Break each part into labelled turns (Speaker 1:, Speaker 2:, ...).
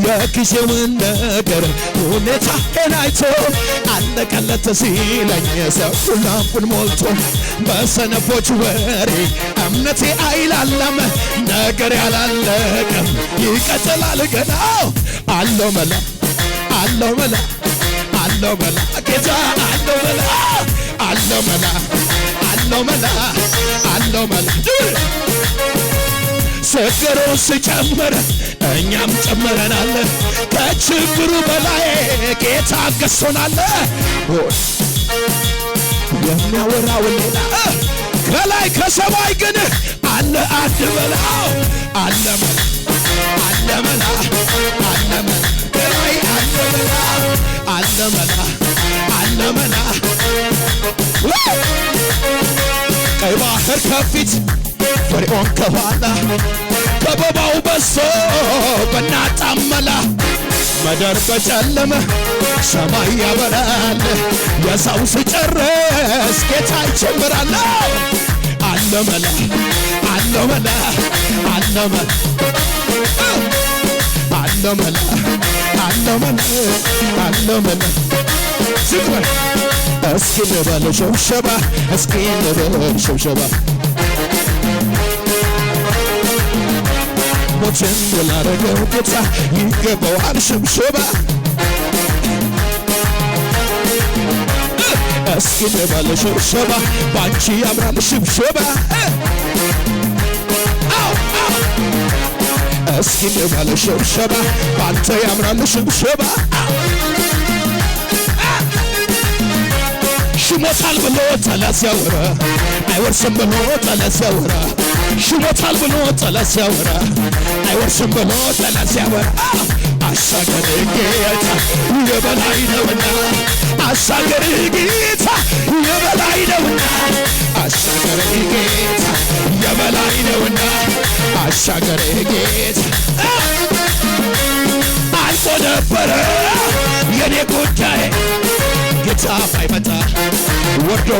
Speaker 1: የጊዜውን ነገር ሁኔታዬን አይቶ አለቀለት ሲለኝ ሰው ላፉን ሞልቶ በሰነፎች ወሬ እምነቴ አይላለም ነገር ያላለቀም ይቀጥላል ገና አለው መላ አለው መላ አለው መላ ጌታ አለው መላ አለው መላ አለው መላ አለው መላ ችግሩ ሲጨምር እኛም ጨምረናል ከችግሩ በላይ ጌታ ገሶናል የሚያወራው ሌላ ከላይ ከሰማይ ግን አለ አንድ መላ አለ መላ አለ መላ አለ መላ ከላይ አለ መላ አለ መላ አለ መላ ቀይ ባህር ከፊት ፈርዖን ከኋላ ከበባው በሶ በናጣመላ ምድር በጨለመ ሰማይ ያበራል የሰው ሲጨርስ ጌታ ይጨምራል አለ መላ አለ መላ አለ መላ አለ መላ አለ መላ አለ መላ ዝክር እስኪ ንበል ሸብሸባ እስኪ ንበል ሸብሸባ ሞትን ላረገው ጌታ ይገባዋል ሽብሸባ እስኪ ንበል ሸብሸባ ባንቺ ያምራል ሽብሸባ እስኪ ንበል ሸብሸባ ባንተ ያምራል ሽብሸባ ሽሞታል ብሎ ጠላት ሲያወራ አይወርስም ብሎ ጠላት ሲያወራ ሽሞታል ብሎ ጠላት ሲያወራ አይወርስም ብሎ ጠላት ሲያወራ አሻገር ጌታ የበላይ ነውና አሻገር ጌታ የበላይ ነውና አሻገር ጌታ የበላይ ነውና አሻገር ጌታ አልፎ ነበረ የኔ ጉዳይ ጌታ ባይመጣ ወርዶ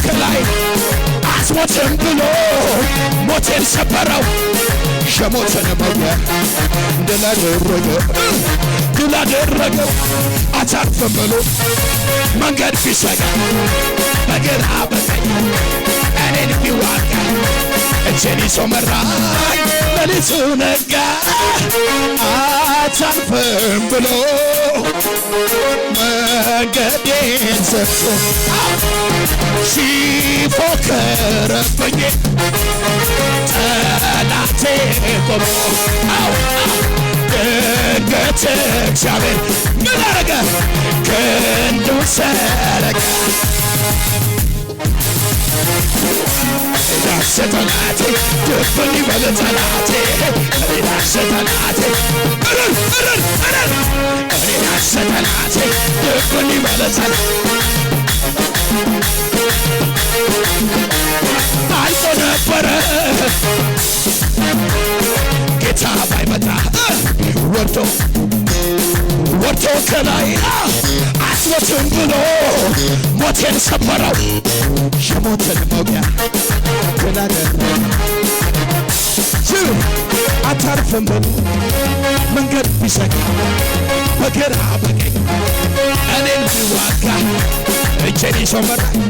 Speaker 1: ከላይ አስሞትን ብሎ ሞቴን ሰበረው ሸሞትን መውያ ድል አደረገው አታርፍም ብሎ መንገድ ቢሰጋ በግራ በቀኝ እኔን ቢዋጋ እጄን ይዞ መራኝ ሌሊቱ ነጋ አታርፍም ብሎ መንገዴን ዘግቶ ሲፎክርብኝ ጠላቴ ቆሞ ድንገት እግዚአብሔር ምን አረገ ክንዱን ዘረጋ ዳሰ ጠላቴ ድፍን ይበል ጠላቴ ዳሰ ጠላቴ ዳሰ ጠላቴ ድፍን ይበል አልፎ ነበረ ጌታ ባይመጣ ወርዶ ከላይ አስሞትን ብሎ ሞቴን ሰበረው የሞትን መውጊያ አታርፍም ብሎ መንገድ ቢዘጋ በግራ በቀኝ እኔን ቢዋጋ እጄን ይዞ መራኝ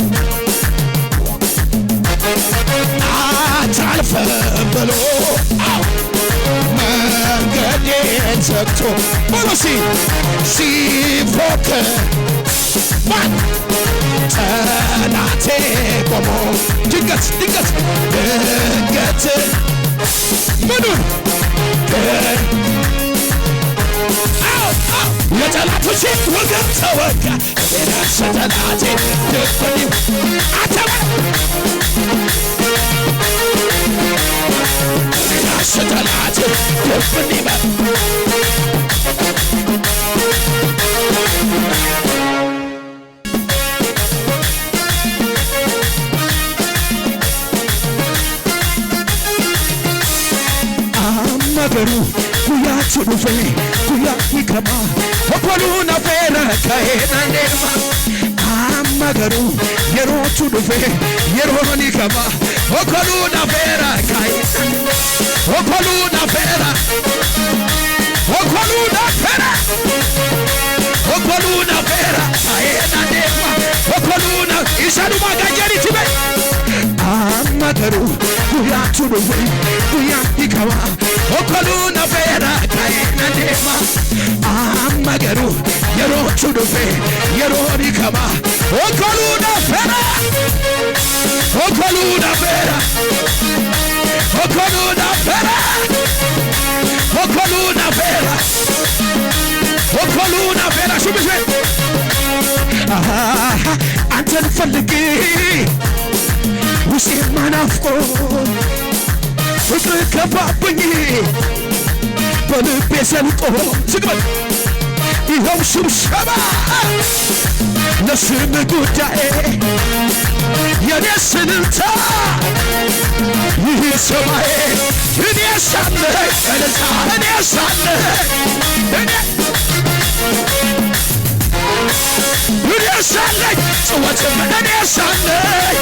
Speaker 1: አታልፍም ብሎ መንገዴን ዘግቶ ሞሎሲ ሲፎክር ጠላቴ ቆሞ ድንገት ምኑን የጠላቶቼ ወገብ ተወጋ ራስ ጠላቴ ድፍን አተባ ራስ ጠላቴ ድፍን ይበል ነገሩ ጉያችሁ ዱፌ ጉያ ይከማ ሆኮሉን አፌረ ከሄናንዴማ አመገሩ የሮቹ ዱፌ የሮን ይከማ ሆኮሉን አፌረ ከሄናንዴማ ሆኮሉን አፌረ ይሰሉ ማጋጀሪ ትበ አማገሩ ጉያቱ ዱዌ ጉያ ይከዋ ኦኮሉ ነፌራ ካይነዴማ አማገሩ የሮቹ ዱዌ የሮሪ ከማ ኦኮሉ ነፌራ ኦኮሉ ነፌራ ኦኮሉ ነፌራ ኦኮሉ ነፌራ ኦኮሉ ነፌራ ሹብሽ አንተን ፈልጌ ውስጤ ማናፍቆ ፍቅር ከፋብኝ በልቤ ዘልቆ ዝግበል ይኸው ሽብሸባ ለስም ጉዳዬ የኔ ስልልታ ይህ ሰማዬ እኔ ሳለህ እልልታ እኔ ሳለህ እኔ ሳለኝ ጭወትም እኔ ሳለኝ